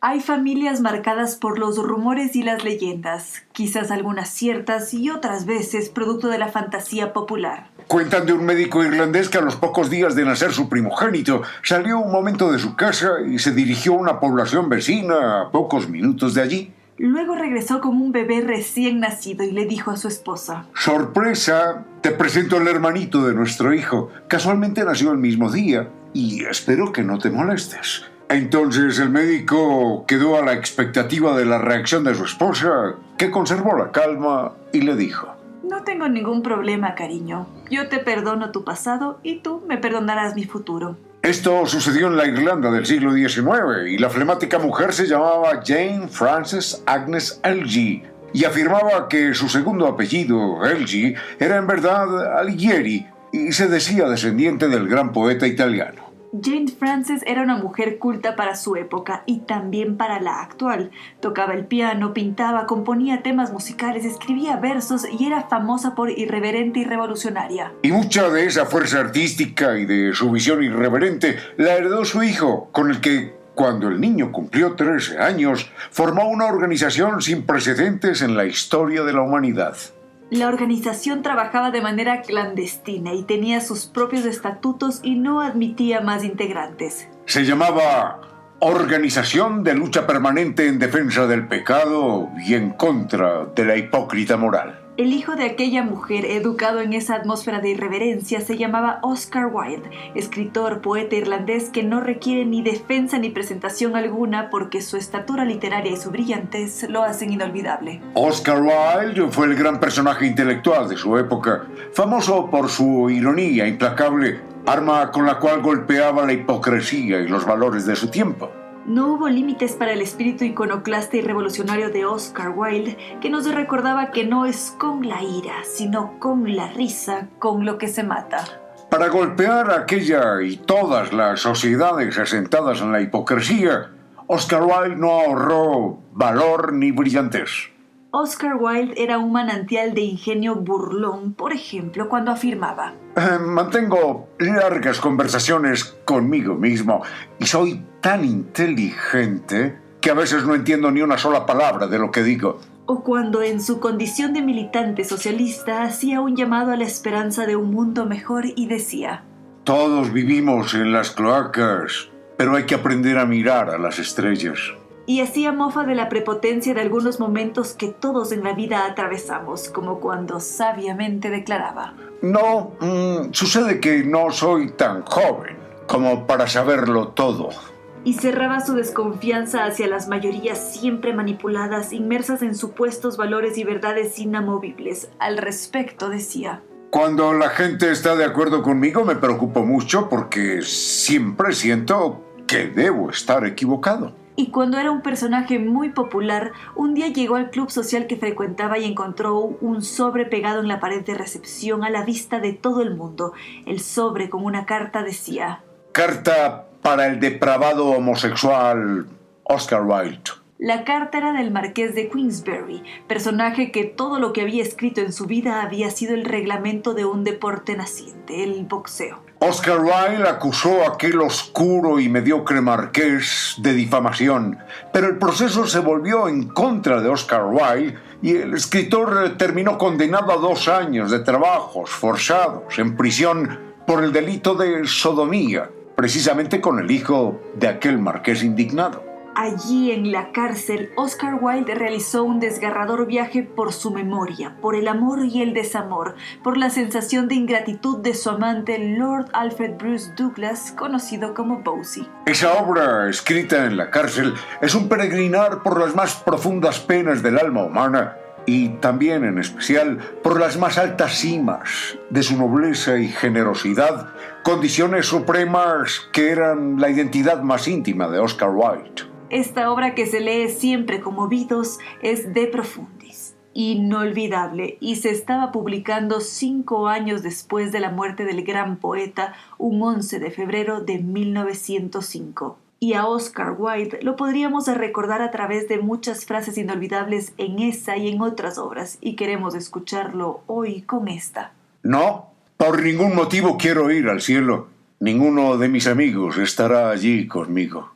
Hay familias marcadas por los rumores y las leyendas, quizás algunas ciertas y otras veces producto de la fantasía popular. Cuentan de un médico irlandés que a los pocos días de nacer su primogénito salió un momento de su casa y se dirigió a una población vecina a pocos minutos de allí. Luego regresó con un bebé recién nacido y le dijo a su esposa: ¡Sorpresa! Te presento al hermanito de nuestro hijo. Casualmente nació el mismo día y espero que no te molestes. Entonces el médico quedó a la expectativa de la reacción de su esposa, que conservó la calma y le dijo: No tengo ningún problema, cariño. Yo te perdono tu pasado y tú me perdonarás mi futuro. Esto sucedió en la Irlanda del siglo XIX y la flemática mujer se llamaba Jane Frances Agnes Elgee y afirmaba que su segundo apellido, Elgee, era en verdad Alighieri y se decía descendiente del gran poeta italiano. Jane Frances era una mujer culta para su época y también para la actual. Tocaba el piano, pintaba, componía temas musicales, escribía versos y era famosa por irreverente y revolucionaria. Y mucha de esa fuerza artística y de su visión irreverente la heredó su hijo, con el que, cuando el niño cumplió 13 años, formó una organización sin precedentes en la historia de la humanidad. La organización trabajaba de manera clandestina y tenía sus propios estatutos y no admitía más integrantes. Se llamaba Organización de Lucha Permanente en Defensa del Pecado y en contra de la hipócrita moral. El hijo de aquella mujer, educado en esa atmósfera de irreverencia, se llamaba Oscar Wilde, escritor, poeta irlandés que no requiere ni defensa ni presentación alguna porque su estatura literaria y su brillantez lo hacen inolvidable. Oscar Wilde fue el gran personaje intelectual de su época, famoso por su ironía implacable, arma con la cual golpeaba la hipocresía y los valores de su tiempo. No hubo límites para el espíritu iconoclasta y revolucionario de Oscar Wilde, que nos recordaba que no es con la ira, sino con la risa, con lo que se mata. Para golpear aquella y todas las sociedades asentadas en la hipocresía, Oscar Wilde no ahorró valor ni brillantez. Oscar Wilde era un manantial de ingenio burlón, por ejemplo, cuando afirmaba: Mantengo largas conversaciones conmigo mismo y soy tan inteligente que a veces no entiendo ni una sola palabra de lo que digo. O cuando en su condición de militante socialista hacía un llamado a la esperanza de un mundo mejor y decía: Todos vivimos en las cloacas, pero hay que aprender a mirar a las estrellas. Y hacía mofa de la prepotencia de algunos momentos que todos en la vida atravesamos, como cuando sabiamente declaraba: No, sucede que no soy tan joven como para saberlo todo. Y cerraba su desconfianza hacia las mayorías siempre manipuladas, inmersas en supuestos valores y verdades inamovibles. Al respecto decía: Cuando la gente está de acuerdo conmigo me preocupo mucho porque siempre siento que debo estar equivocado. Y cuando era un personaje muy popular, un día llegó al club social que frecuentaba y encontró un sobre pegado en la pared de recepción a la vista de todo el mundo. El sobre con una carta decía: Carta para el depravado homosexual Oscar Wilde. La carta era del marqués de Queensberry, personaje que todo lo que había escrito en su vida había sido el reglamento de un deporte naciente, el boxeo. Oscar Wilde acusó a aquel oscuro y mediocre marqués de difamación, pero el proceso se volvió en contra de Oscar Wilde y el escritor terminó condenado a 2 años de trabajos forzados en prisión por el delito de sodomía, precisamente con el hijo de aquel marqués indignado. Allí en la cárcel, Oscar Wilde realizó un desgarrador viaje por su memoria, por el amor y el desamor, por la sensación de ingratitud de su amante Lord Alfred Bruce Douglas, conocido como Bosie. Esa obra, escrita en la cárcel, es un peregrinar por las más profundas penas del alma humana y también, en especial, por las más altas cimas de su nobleza y generosidad, condiciones supremas que eran la identidad más íntima de Oscar Wilde. Esta obra, que se lee siempre conmovidos, es De Profundis, inolvidable, y se estaba publicando 5 años después de la muerte del gran poeta, un 11 de febrero de 1905. Y a Oscar Wilde lo podríamos recordar a través de muchas frases inolvidables en esa y en otras obras, y queremos escucharlo hoy con esta. No, por ningún motivo quiero ir al cielo. Ninguno de mis amigos estará allí conmigo.